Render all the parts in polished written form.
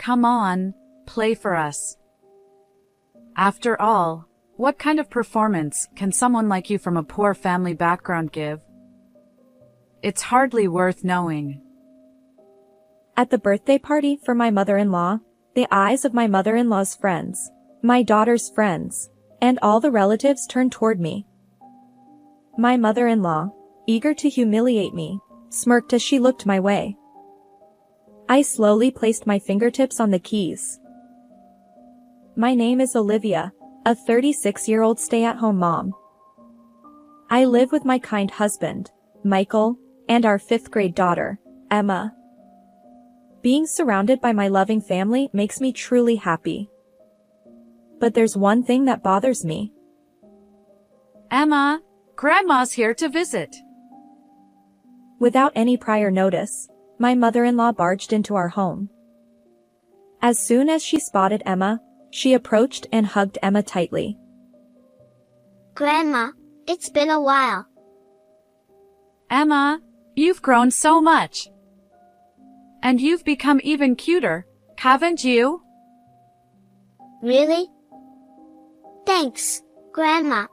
Come on, play for us. After all, what kind of performance can someone like you from a poor family background give? It's hardly worth knowing. At the birthday party for my mother-in-law, the eyes of my mother-in-law's friends, my daughter's friends, and all the relatives turned toward me. My mother-in-law, eager to humiliate me, smirked as she looked my way. I slowly placed my fingertips on the keys. My name is Olivia, a 36-year-old stay-at-home mom. I live with my kind husband, Michael, and our 5th-grade daughter, Emma. Being surrounded by my loving family makes me truly happy. But there's one thing that bothers me. Emma, Grandma's here to visit. Without any prior notice, my mother-in-law barged into our home. As soon as she spotted Emma, she approached and hugged Emma tightly. Grandma, it's been a while. Emma, you've grown so much. And you've become even cuter, haven't you? Really? Thanks, Grandma.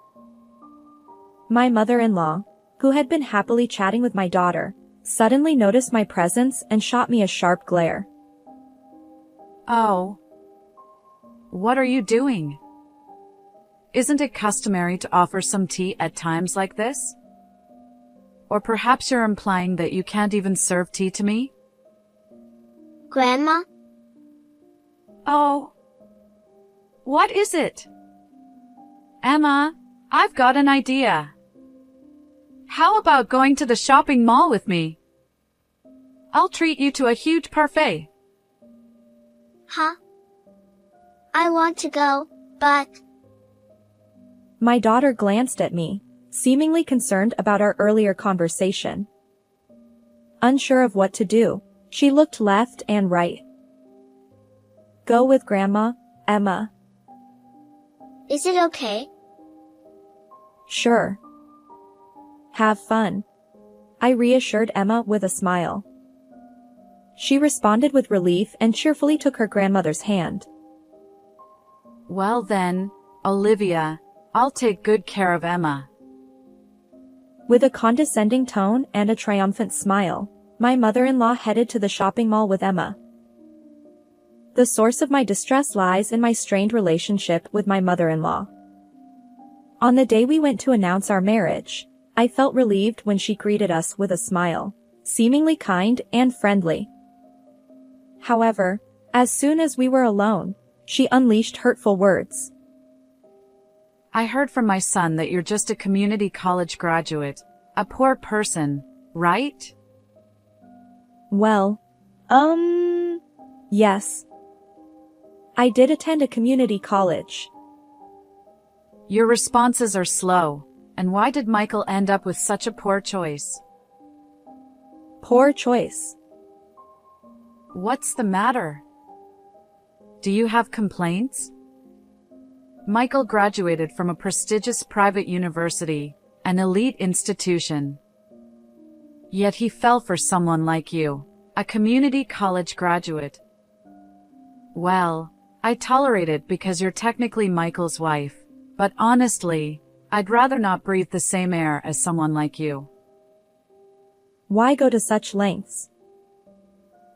My mother-in-law, who had been happily chatting with my daughter, suddenly noticed my presence and shot me a sharp glare. Oh. What are you doing? Isn't it customary to offer some tea at times like this? Or perhaps you're implying that you can't even serve tea to me? Grandma? Oh. What is it? Emma, I've got an idea. How about going to the shopping mall with me? I'll treat you to a huge parfait. Huh? I want to go, but... My daughter glanced at me, seemingly concerned about our earlier conversation. Unsure of what to do, she looked left and right. Go with Grandma, Emma. Is it okay? Sure. Have fun. I reassured Emma with a smile. She responded with relief and cheerfully took her grandmother's hand. Well then, Olivia, I'll take good care of Emma. With a condescending tone and a triumphant smile, my mother-in-law headed to the shopping mall with Emma. The source of my distress lies in my strained relationship with my mother-in-law. On the day we went to announce our marriage, I felt relieved when she greeted us with a smile, seemingly kind and friendly. However, as soon as we were alone, she unleashed hurtful words. I heard from my son that you're just a community college graduate, a poor person, right? Well, yes. I did attend a community college. Your responses are slow, and why did Michael end up with such a poor choice? Poor choice. What's the matter? Do you have complaints? Michael graduated from a prestigious private university, an elite institution. Yet he fell for someone like you, a community college graduate. Well, I tolerate it because you're technically Michael's wife, but honestly, I'd rather not breathe the same air as someone like you. Why go to such lengths?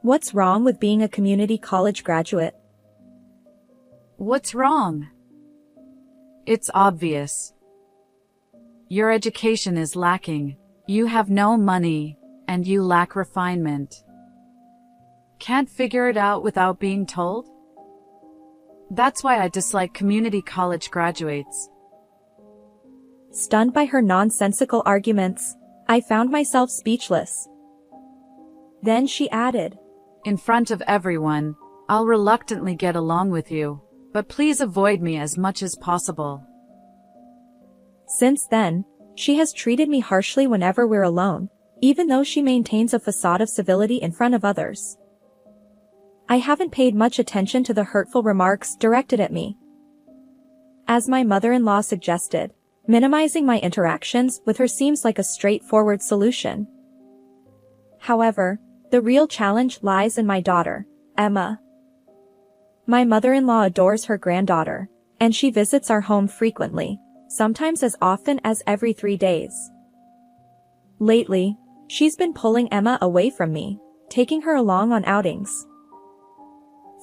What's wrong with being a community college graduate? What's wrong? It's obvious. Your education is lacking, you have no money, and you lack refinement. Can't figure it out without being told? That's why I dislike community college graduates. Stunned by her nonsensical arguments, I found myself speechless. Then she added, In front of everyone, I'll reluctantly get along with you, but please avoid me as much as possible. Since then, she has treated me harshly whenever we're alone, even though she maintains a facade of civility in front of others. I haven't paid much attention to the hurtful remarks directed at me. As my mother-in-law suggested, minimizing my interactions with her seems like a straightforward solution. However, the real challenge lies in my daughter, Emma. My mother-in-law adores her granddaughter, and she visits our home frequently, sometimes as often as every 3 days. Lately, she's been pulling Emma away from me, taking her along on outings.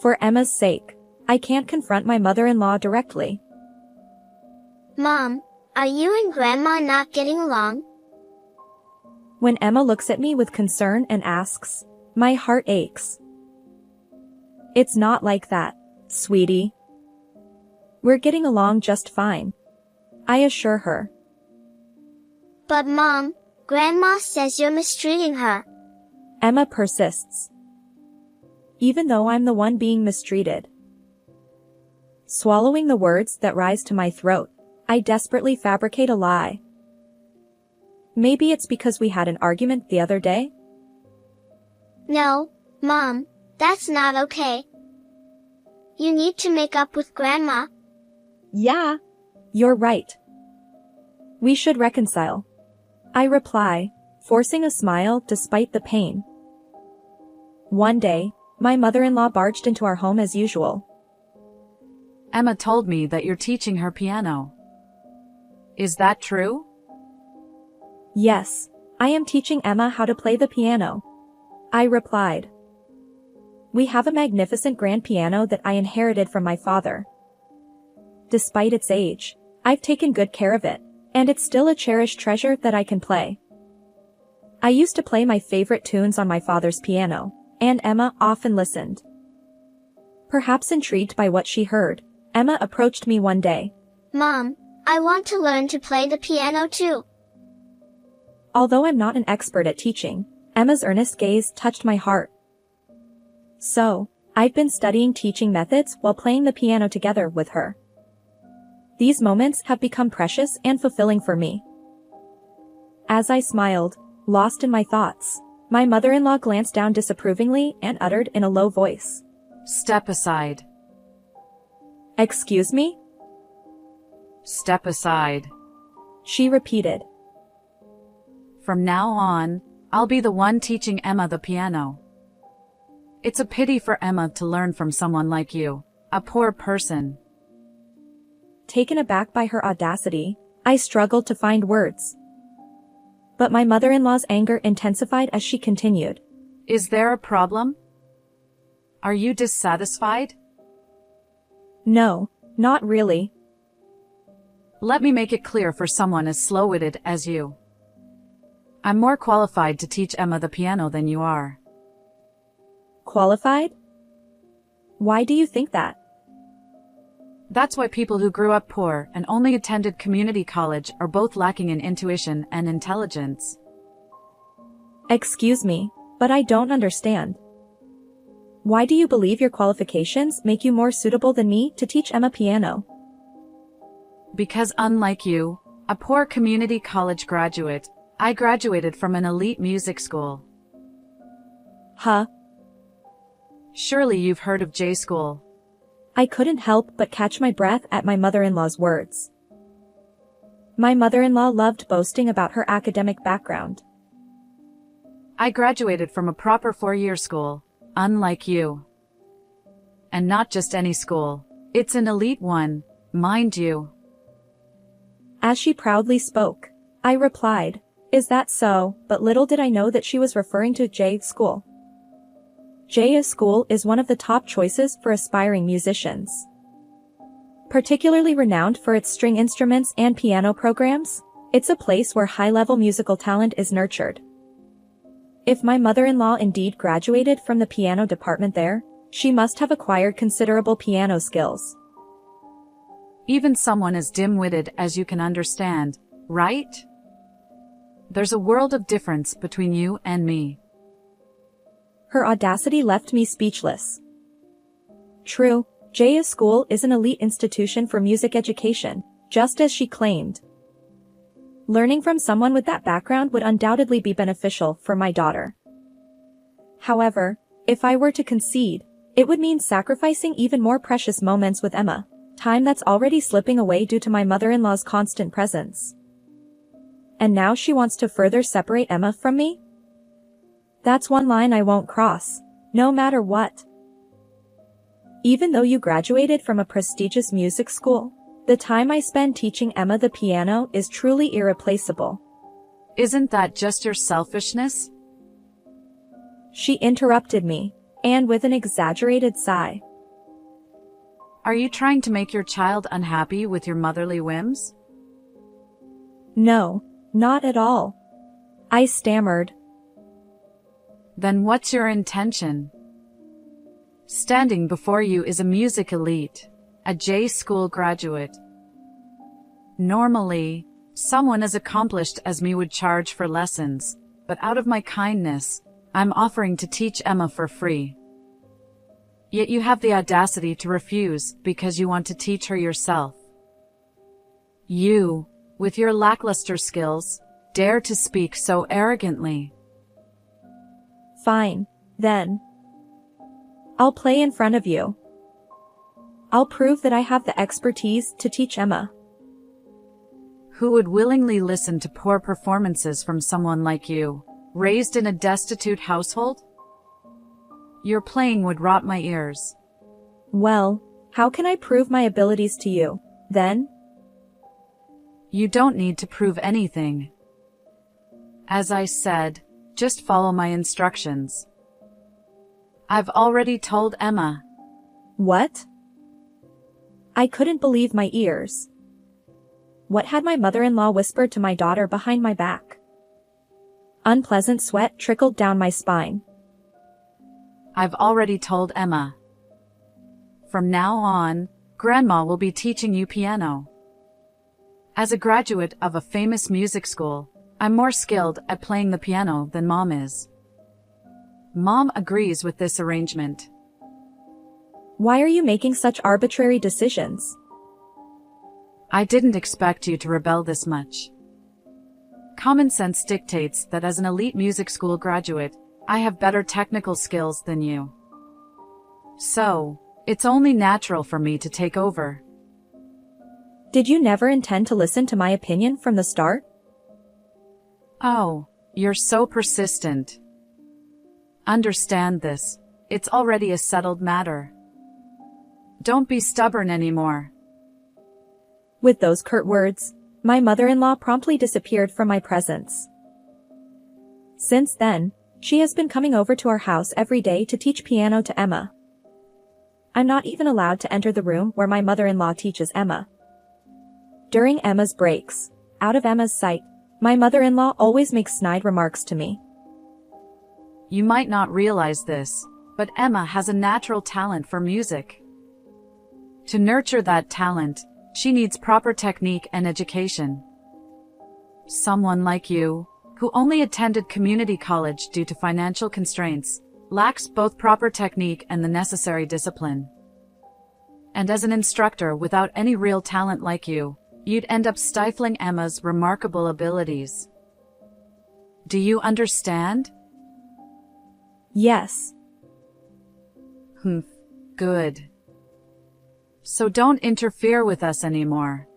For Emma's sake, I can't confront my mother-in-law directly. Mom, are you and Grandma not getting along? When Emma looks at me with concern and asks, my heart aches. It's not like that, sweetie. We're getting along just fine, I assure her. But Mom, Grandma says you're mistreating her. Emma persists. Even though I'm the one being mistreated. Swallowing the words that rise to my throat, I desperately fabricate a lie. Maybe it's because we had an argument the other day? No, Mom, that's not okay. You need to make up with Grandma. Yeah, you're right. We should reconcile. I reply, forcing a smile despite the pain. One day, my mother-in-law barged into our home as usual. Emma told me that you're teaching her piano. Is that true? Yes, I am teaching Emma how to play the piano. I replied. We have a magnificent grand piano that I inherited from my father. Despite its age, I've taken good care of it, and it's still a cherished treasure that I can play. I used to play my favorite tunes on my father's piano, and Emma often listened. Perhaps intrigued by what she heard, Emma approached me one day. Mom, I want to learn to play the piano too. Although I'm not an expert at teaching, Emma's earnest gaze touched my heart. So, I've been studying teaching methods while playing the piano together with her. These moments have become precious and fulfilling for me. As I smiled, lost in my thoughts, my mother-in-law glanced down disapprovingly and uttered in a low voice. Step aside. Excuse me? Step aside. She repeated. From now on, I'll be the one teaching Emma the piano. It's a pity for Emma to learn from someone like you, a poor person. Taken aback by her audacity, I struggled to find words. But my mother-in-law's anger intensified as she continued. Is there a problem? Are you dissatisfied? No, not really. Let me make it clear for someone as slow-witted as you. I'm more qualified to teach Emma the piano than you are. Qualified? Why do you think that? That's why people who grew up poor and only attended community college are both lacking in intuition and intelligence. Excuse me, but I don't understand. Why do you believe your qualifications make you more suitable than me to teach Emma piano? Because unlike you, a poor community college graduate, I graduated from an elite music school. Huh? Surely you've heard of J School. I couldn't help but catch my breath at my mother-in-law's words. My mother-in-law loved boasting about her academic background. I graduated from a proper 4-year school, unlike you. And not just any school, it's an elite one, mind you. As she proudly spoke, I replied, "Is that so?" But little did I know that she was referring to J School. J School is one of the top choices for aspiring musicians. Particularly renowned for its string instruments and piano programs, it's a place where high-level musical talent is nurtured. If my mother-in-law indeed graduated from the piano department there, she must have acquired considerable piano skills. Even someone as dim-witted as you can understand, right? There's a world of difference between you and me. Her audacity left me speechless. True, J School is an elite institution for music education, just as she claimed. Learning from someone with that background would undoubtedly be beneficial for my daughter. However, if I were to concede, it would mean sacrificing even more precious moments with Emma, time that's already slipping away due to my mother-in-law's constant presence. And now she wants to further separate Emma from me? That's one line I won't cross, no matter what. Even though you graduated from a prestigious music school, the time I spend teaching Emma the piano is truly irreplaceable. Isn't that just your selfishness? She interrupted me, and with an exaggerated sigh. Are you trying to make your child unhappy with your motherly whims? No, not at all. I stammered. Then what's your intention? Standing before you is a music elite, a J school graduate. Normally, someone as accomplished as me would charge for lessons, but out of my kindness, I'm offering to teach Emma for free. Yet you have the audacity to refuse because you want to teach her yourself. You, with your lackluster skills, dare to speak so arrogantly. Fine, then. I'll play in front of you. I'll prove that I have the expertise to teach Emma. Who would willingly listen to poor performances from someone like you, raised in a destitute household? Your playing would rot my ears. Well, how can I prove my abilities to you, then? You don't need to prove anything. As I said, just follow my instructions. I've already told Emma. What? I couldn't believe my ears. What had my mother-in-law whispered to my daughter behind my back? Unpleasant sweat trickled down my spine. I've already told Emma. From now on, Grandma will be teaching you piano. As a graduate of a famous music school, I'm more skilled at playing the piano than Mom is. Mom agrees with this arrangement. Why are you making such arbitrary decisions? I didn't expect you to rebel this much. Common sense dictates that as an elite music school graduate, I have better technical skills than you. So, it's only natural for me to take over. Did you never intend to listen to my opinion from the start? Oh, you're so persistent. Understand this, it's already a settled matter. Don't be stubborn anymore. With those curt words, my mother-in-law promptly disappeared from my presence. Since then, she has been coming over to our house every day to teach piano to Emma. I'm not even allowed to enter the room where my mother-in-law teaches Emma. During Emma's breaks, out of Emma's sight, my mother-in-law always makes snide remarks to me. You might not realize this, but Emma has a natural talent for music. To nurture that talent, she needs proper technique and education. Someone like you, who only attended community college due to financial constraints, lacks both proper technique and the necessary discipline. And as an instructor without any real talent like you, you'd end up stifling Emma's remarkable abilities. Do you understand? Yes. Good. So don't interfere with us anymore.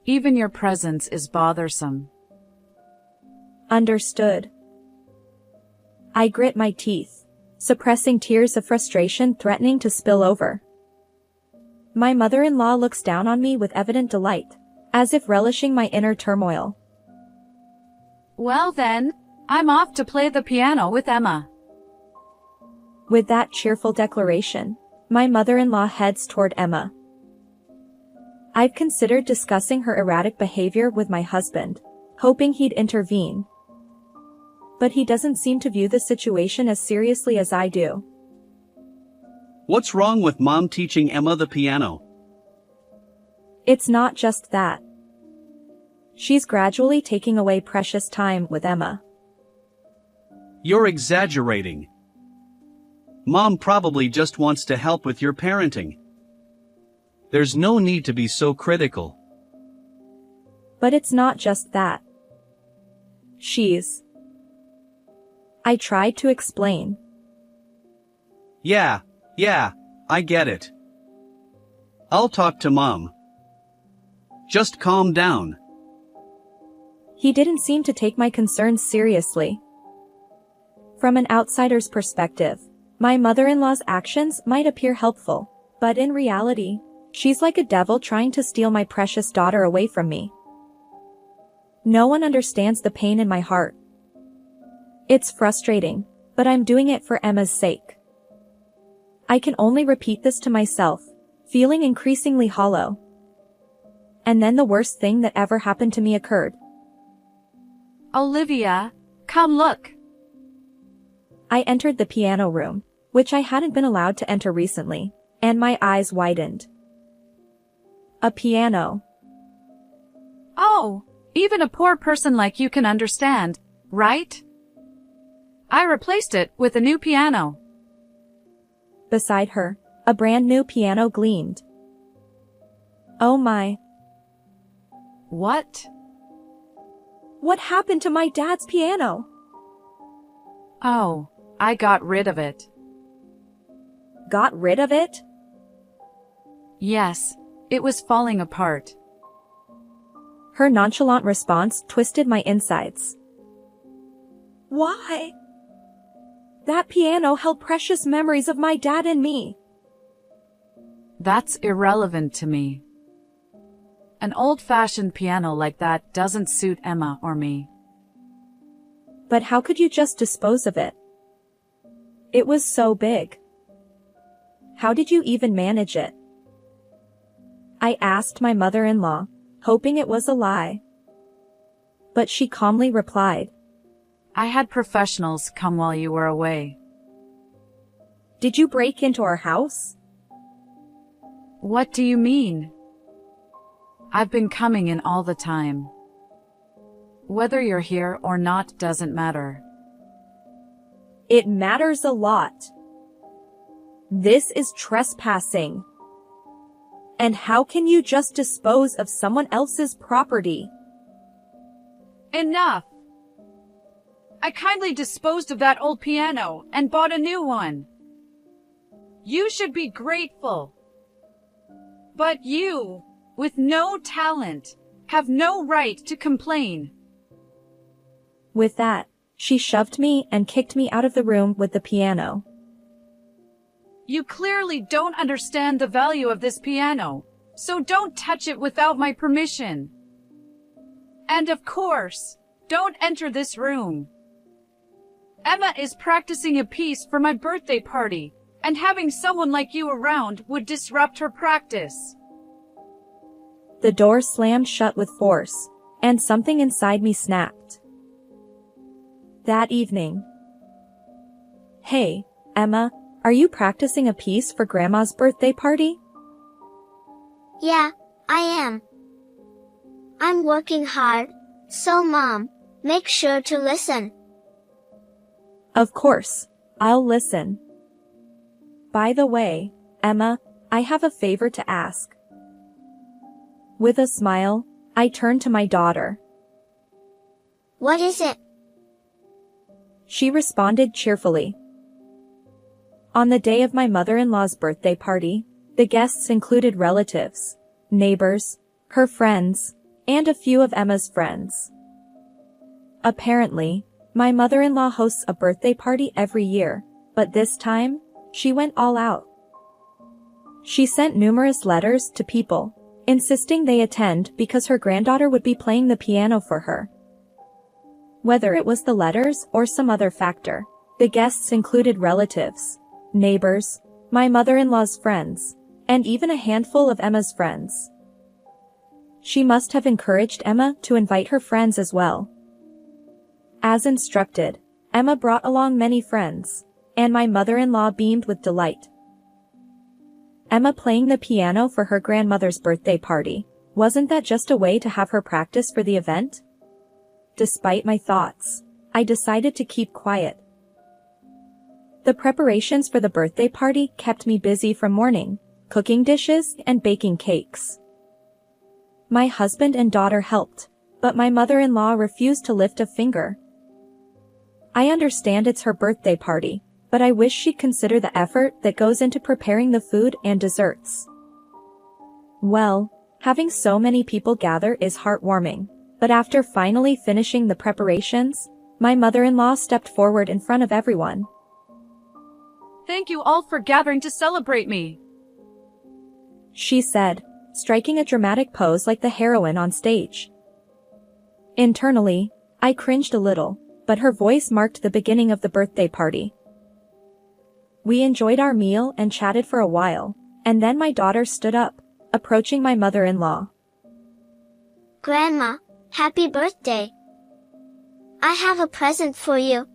Even your presence is bothersome. Understood. I grit my teeth, suppressing tears of frustration threatening to spill over. My mother-in-law looks down on me with evident delight, as if relishing my inner turmoil. Well then, I'm off to play the piano with Emma. With that cheerful declaration, my mother-in-law heads toward Emma. I've considered discussing her erratic behavior with my husband, hoping he'd intervene. But he doesn't seem to view the situation as seriously as I do. What's wrong with Mom teaching Emma the piano? It's not just that. She's gradually taking away precious time with Emma. You're exaggerating. Mom probably just wants to help with your parenting. There's no need to be so critical. But it's not just that. I tried to explain. Yeah, I get it. I'll talk to Mom. Just calm down. He didn't seem to take my concerns seriously. From an outsider's perspective, My mother-in-law's actions might appear helpful, but in reality, she's like a devil trying to steal my precious daughter away from me. No one understands the pain in my heart. It's frustrating, but I'm doing it for Emma's sake. I can only repeat this to myself, feeling increasingly hollow. And then the worst thing that ever happened to me occurred. Olivia, come look. I entered the piano room, which I hadn't been allowed to enter recently, and my eyes widened. A piano. Oh, even a poor person like you can understand, right? I replaced it with a new piano. Beside her, a brand new piano gleamed. Oh my. What? What happened to my dad's piano? Oh, I got rid of it. Got rid of it? Yes, it was falling apart. Her nonchalant response twisted my insides. Why? That piano held precious memories of my dad and me. That's irrelevant to me. An old-fashioned piano like that doesn't suit Emma or me. But how could you just dispose of it? It was so big. How did you even manage it? I asked my mother-in-law, hoping it was a lie. But she calmly replied, I had professionals come while you were away. Did you break into our house? What do you mean? I've been coming in all the time. Whether you're here or not doesn't matter. It matters a lot. This is trespassing. And how can you just dispose of someone else's property? Enough! I kindly disposed of that old piano and bought a new one. You should be grateful. But you, with no talent, have no right to complain. With that, she shoved me and kicked me out of the room with the piano. You clearly don't understand the value of this piano, so don't touch it without my permission. And of course, don't enter this room. Emma is practicing a piece for my birthday party, and having someone like you around would disrupt her practice. The door slammed shut with force, and something inside me snapped. That evening. Hey, Emma, are you practicing a piece for Grandma's birthday party? Yeah, I am. I'm working hard, so Mom, make sure to listen. Of course, I'll listen. By the way, Emma, I have a favor to ask. With a smile, I turned to my daughter. What is it? She responded cheerfully. On the day of my mother-in-law's birthday party, the guests included relatives, neighbors, her friends, and a few of Emma's friends. Apparently, my mother-in-law hosts a birthday party every year, but this time, she went all out. She sent numerous letters to people, insisting they attend because her granddaughter would be playing the piano for her. Whether it was the letters or some other factor, the guests included relatives, neighbors, my mother-in-law's friends, and even a handful of Emma's friends. She must have encouraged Emma to invite her friends as well. As instructed, Emma brought along many friends, and my mother-in-law beamed with delight. Emma playing the piano for her grandmother's birthday party, wasn't that just a way to have her practice for the event? Despite my thoughts, I decided to keep quiet. The preparations for the birthday party kept me busy from morning, cooking dishes and baking cakes. My husband and daughter helped, but my mother-in-law refused to lift a finger. I understand it's her birthday party, but I wish she'd consider the effort that goes into preparing the food and desserts. Well, having so many people gather is heartwarming, but after finally finishing the preparations, my mother-in-law stepped forward in front of everyone. Thank you all for gathering to celebrate me. She said, striking a dramatic pose like the heroine on stage. Internally, I cringed a little, but her voice marked the beginning of the birthday party. We enjoyed our meal and chatted for a while, and then my daughter stood up, approaching my mother-in-law. Grandma, happy birthday. I have a present for you.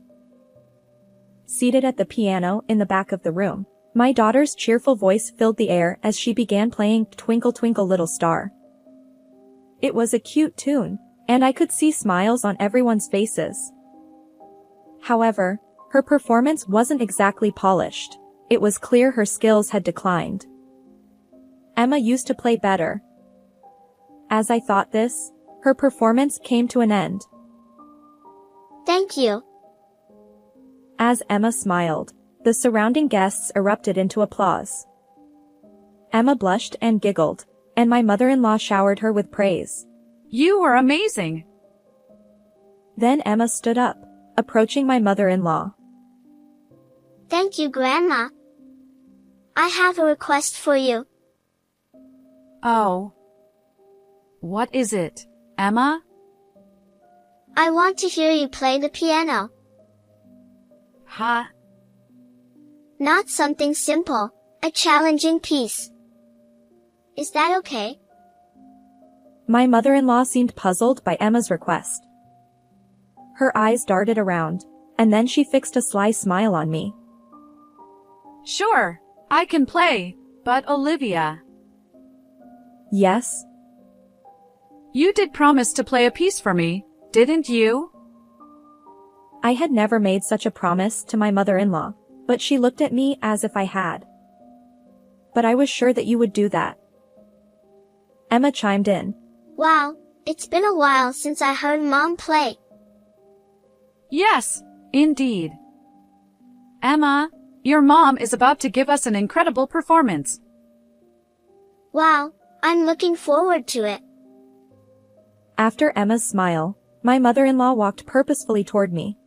Seated at the piano in the back of the room, my daughter's cheerful voice filled the air as she began playing Twinkle Twinkle Little Star. It was a cute tune, and I could see smiles on everyone's faces. However, her performance wasn't exactly polished. It was clear her skills had declined. Emma used to play better. As I thought this, her performance came to an end. Thank you. As Emma smiled, the surrounding guests erupted into applause. Emma blushed and giggled, and my mother-in-law showered her with praise. You were amazing. Then Emma stood up, approaching my mother-in-law. Thank you, Grandma. I have a request for you. Oh. What is it, Emma? I want to hear you play the piano. Huh? Not something simple, a challenging piece. Is that okay? My mother-in-law seemed puzzled by Emma's request. Her eyes darted around, and then she fixed a sly smile on me. Sure, I can play, but Olivia. Yes? You did promise to play a piece for me, didn't you? I had never made such a promise to my mother-in-law, but she looked at me as if I had. But I was sure that you would do that. Emma chimed in. Wow, it's been a while since I heard Mom play. Yes, indeed. Emma, your mom is about to give us an incredible performance. Wow, I'm looking forward to it. After Emma's smile, my mother-in-law walked purposefully toward me.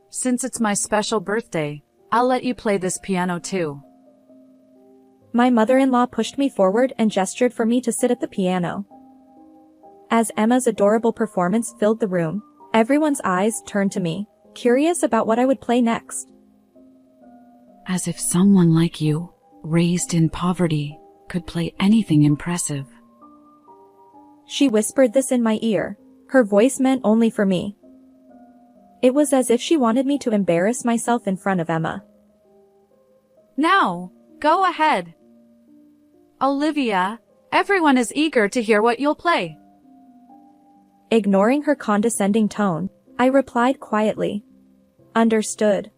Since it's my special birthday, I'll let you play this piano too. My mother-in-law pushed me forward and gestured for me to sit at the piano. As Emma's adorable performance filled the room, everyone's eyes turned to me, curious about what I would play next. As if someone like you, raised in poverty, could play anything impressive. She whispered this in my ear, her voice meant only for me. It was as if she wanted me to embarrass myself in front of Emma. Now, go ahead. Olivia, everyone is eager to hear what you'll play. Ignoring her condescending tone, I replied quietly. Understood.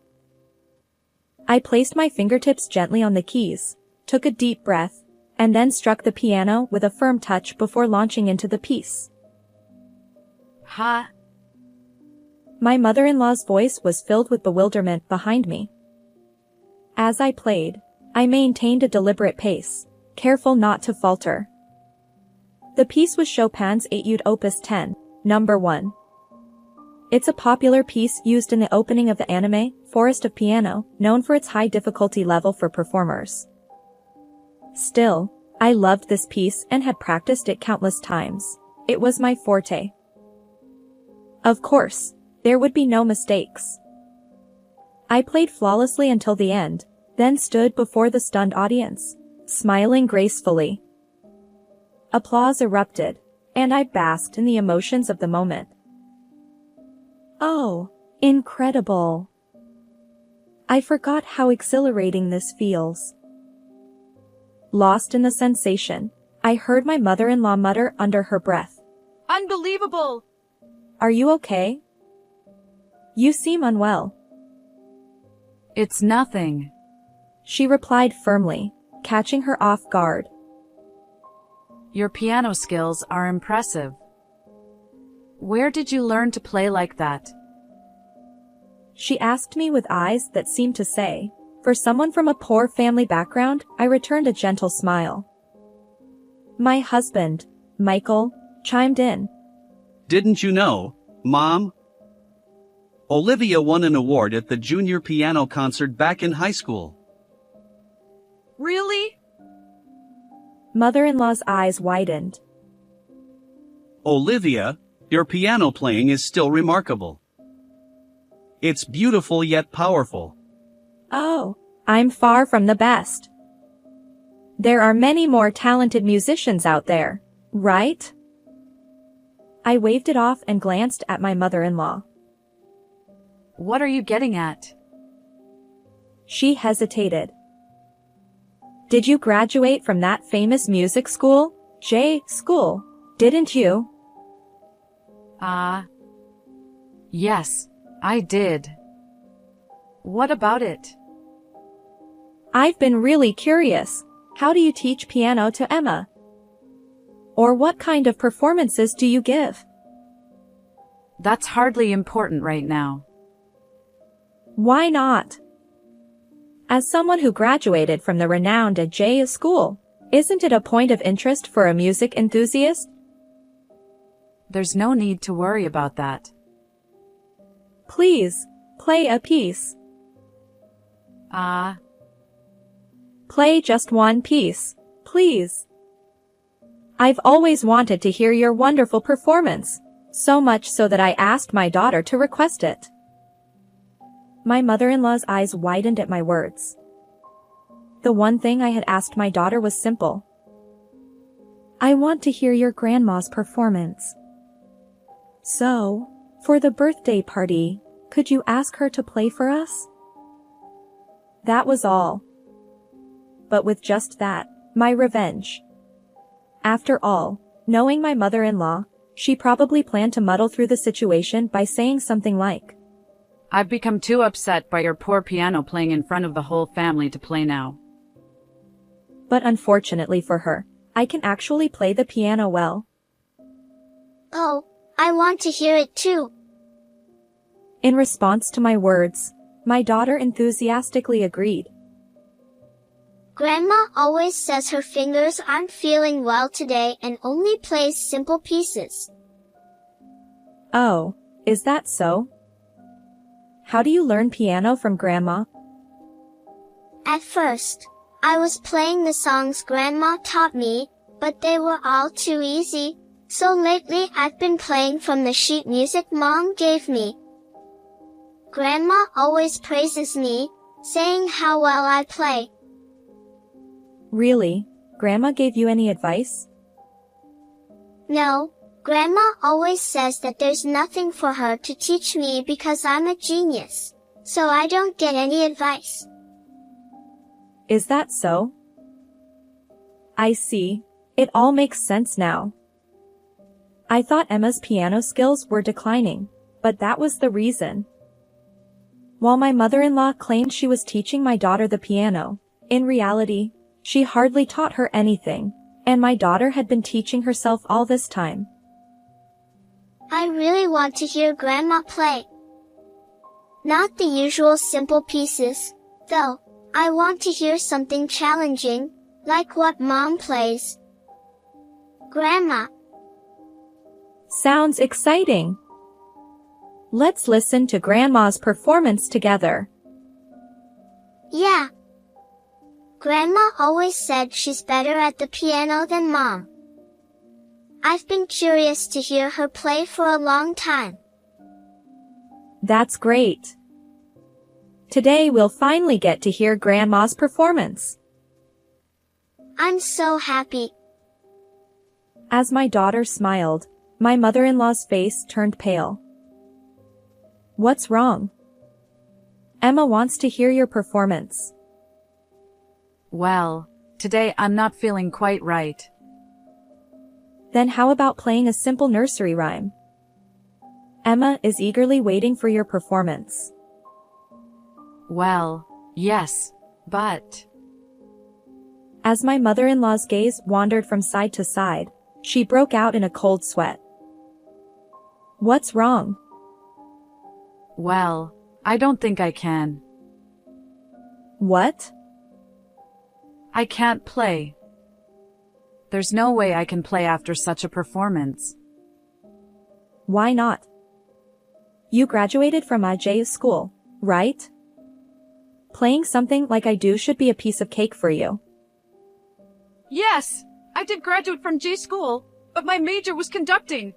I placed my fingertips gently on the keys, took a deep breath, and then struck the piano with a firm touch before launching into the piece. Huh? My mother-in-law's voice was filled with bewilderment behind me. As I played, I maintained a deliberate pace, careful not to falter. The piece was Chopin's Etude Opus 10, number 1. It's a popular piece used in the opening of the anime, Forest of Piano, known for its high difficulty level for performers. Still, I loved this piece and had practiced it countless times. It was my forte. Of course, there would be no mistakes. I played flawlessly until the end, then stood before the stunned audience, smiling gracefully. Applause erupted, and I basked in the emotions of the moment. Oh, incredible. I forgot how exhilarating this feels. Lost in the sensation, I heard my mother-in-law mutter under her breath. Unbelievable! Are you okay? You seem unwell. It's nothing. She replied firmly, catching her off guard. Your piano skills are impressive. Where did you learn to play like that? She asked me with eyes that seemed to say, for someone from a poor family background, I returned a gentle smile. My husband, Michael, chimed in. Didn't you know, Mom? Olivia won an award at the junior piano concert back in high school. Really? Mother-in-law's eyes widened. Olivia, your piano playing is still remarkable. It's beautiful yet powerful. Oh, I'm far from the best. There are many more talented musicians out there, right? I waved it off and glanced at my mother-in-law. What are you getting at? She hesitated. Did you graduate from that famous music school, J school, didn't you? Yes, I did. What about it? I've been really curious. How do you teach piano to Emma? Or what kind of performances do you give? That's hardly important right now. Why not? As someone who graduated from the renowned J school, isn't it a point of interest for a music enthusiast? There's no need to worry about that. Please, play a piece. Play just one piece, please. I've always wanted to hear your wonderful performance, so much so that I asked my daughter to request it. My mother-in-law's eyes widened at my words. The one thing I had asked my daughter was simple. I want to hear your grandma's performance. So, for the birthday party, could you ask her to play for us? That was all. But with just that, my revenge. After all, knowing my mother-in-law, she probably planned to muddle through the situation by saying something like, I've become too upset by your poor piano playing in front of the whole family to play now. But unfortunately for her, I can actually play the piano well. Oh, I want to hear it too. In response to my words, my daughter enthusiastically agreed. Grandma always says her fingers aren't feeling well today and only plays simple pieces. Oh, is that so? How do you learn piano from Grandma? At first, I was playing the songs Grandma taught me, but they were all too easy, so lately I've been playing from the sheet music Mom gave me. Grandma always praises me, saying how well I play. Really? Grandma gave you any advice? No, Grandma always says that there's nothing for her to teach me because I'm a genius, so I don't get any advice. Is that so? I see. It all makes sense now. I thought Emma's piano skills were declining, but that was the reason. While my mother-in-law claimed she was teaching my daughter the piano, in reality, she hardly taught her anything, and my daughter had been teaching herself all this time. I really want to hear Grandma play. Not the usual simple pieces, though. I want to hear something challenging, like what Mom plays. Grandma. Sounds exciting. Let's listen to Grandma's performance together. Yeah. Grandma always said she's better at the piano than Mom. I've been curious to hear her play for a long time. That's great. Today we'll finally get to hear Grandma's performance. I'm so happy. As my daughter smiled, my mother-in-law's face turned pale. What's wrong? Emma wants to hear your performance. Well, today I'm not feeling quite right. Then how about playing a simple nursery rhyme? Emma is eagerly waiting for your performance. Well, yes, but... As my mother-in-law's gaze wandered from side to side, she broke out in a cold sweat. What's wrong? Well, I don't think I can. What? I can't play. There's no way I can play after such a performance. Why not? You graduated from IJU school, right? Playing something like I do should be a piece of cake for you. Yes, I did graduate from J school, but my major was conducting.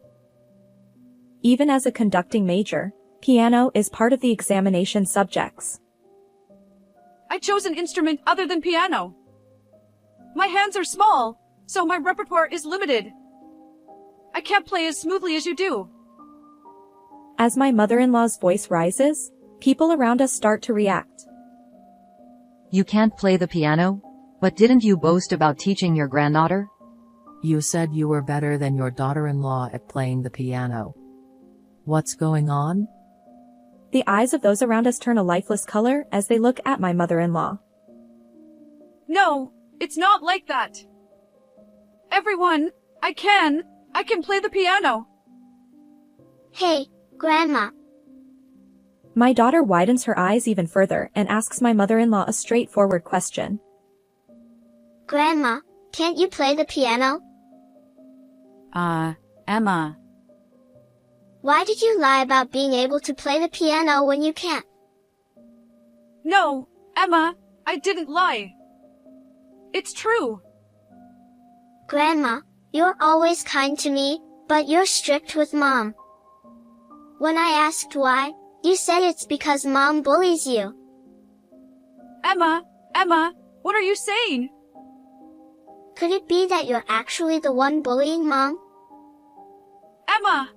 Even as a conducting major, piano is part of the examination subjects. I chose an instrument other than piano. My hands are small, so my repertoire is limited. I can't play as smoothly as you do. As my mother-in-law's voice rises, people around us start to react. You can't play the piano? But didn't you boast about teaching your granddaughter? You said you were better than your daughter-in-law at playing the piano. What's going on? The eyes of those around us turn a lifeless color as they look at my mother-in-law. No, it's not like that. Everyone, I can play the piano. Hey, Grandma. My daughter widens her eyes even further and asks my mother-in-law a straightforward question. Grandma, can't you play the piano? Emma. Why did you lie about being able to play the piano when you can't? No, Emma, I didn't lie. It's true. Grandma, you're always kind to me, but you're strict with Mom. When I asked why, you said it's because Mom bullies you. Emma, what are you saying? Could it be that you're actually the one bullying Mom? Emma!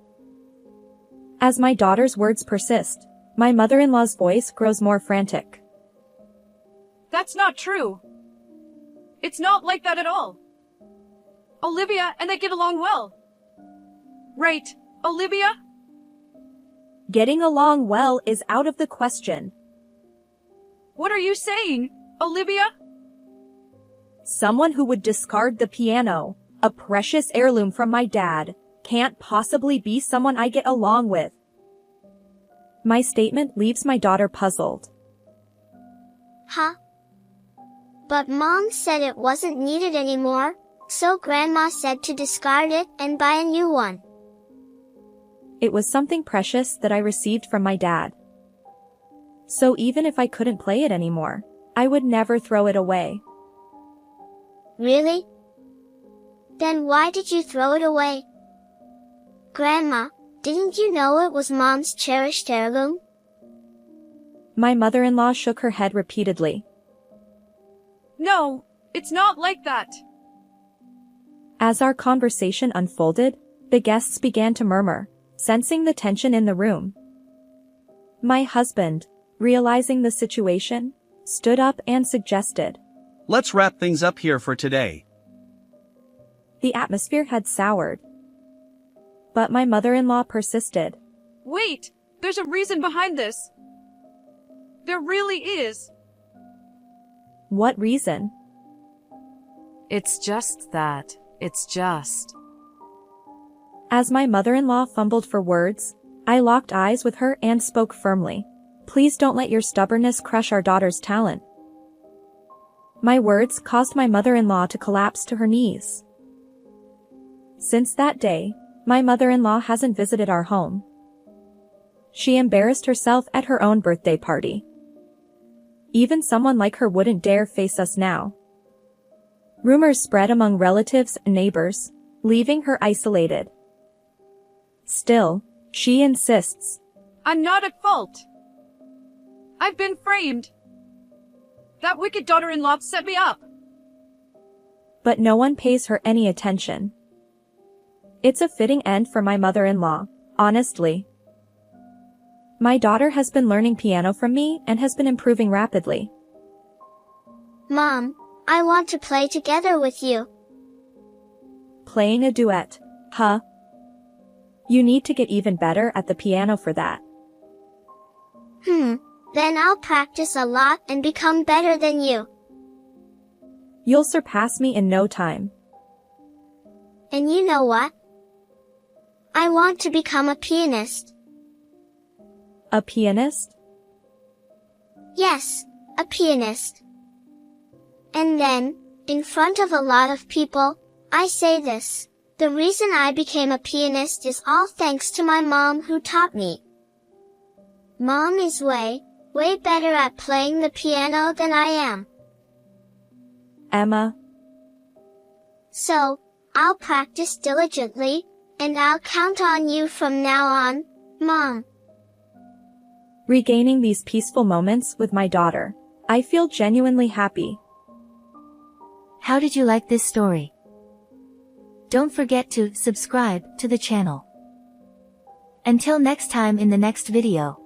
As my daughter's words persist, my mother-in-law's voice grows more frantic. That's not true. It's not like that at all. Olivia and I get along well. Right, Olivia? Getting along well is out of the question. What are you saying, Olivia? Someone who would discard the piano, a precious heirloom from my dad, can't possibly be someone I get along with. My statement leaves my daughter puzzled. Huh? But Mom said it wasn't needed anymore, so Grandma said to discard it and buy a new one. It was something precious that I received from my dad. So even if I couldn't play it anymore, I would never throw it away. Really? Then why did you throw it away? Grandma, didn't you know it was Mom's cherished heirloom? My mother-in-law shook her head repeatedly. No, it's not like that. As our conversation unfolded, the guests began to murmur, sensing the tension in the room. My husband, realizing the situation, stood up and suggested. Let's wrap things up here for today. The atmosphere had soured. But my mother-in-law persisted. Wait, there's a reason behind this. There really is. What reason? It's just that. It's just. As my mother-in-law fumbled for words, I locked eyes with her and spoke firmly. Please don't let your stubbornness crush our daughter's talent. My words caused my mother-in-law to collapse to her knees. Since that day, my mother-in-law hasn't visited our home. She embarrassed herself at her own birthday party. Even someone like her wouldn't dare face us now. Rumors spread among relatives and neighbors, leaving her isolated. Still, she insists. I'm not at fault. I've been framed. That wicked daughter-in-law set me up. But no one pays her any attention. It's a fitting end for my mother-in-law, honestly. My daughter has been learning piano from me and has been improving rapidly. Mom, I want to play together with you. Playing a duet, huh? You need to get even better at the piano for that. Then I'll practice a lot and become better than you. You'll surpass me in no time. And you know what? I want to become a pianist. A pianist? Yes, a pianist. And then, in front of a lot of people, I say this. The reason I became a pianist is all thanks to my mom who taught me. Mom is way better at playing the piano than I am. Emma, So, I'll practice diligently, and I'll count on you from now on, Mom. regaining these peaceful moments with my daughter, I feel genuinely happy. How did you like this story? Don't forget to subscribe to the channel. Until next time in the next video.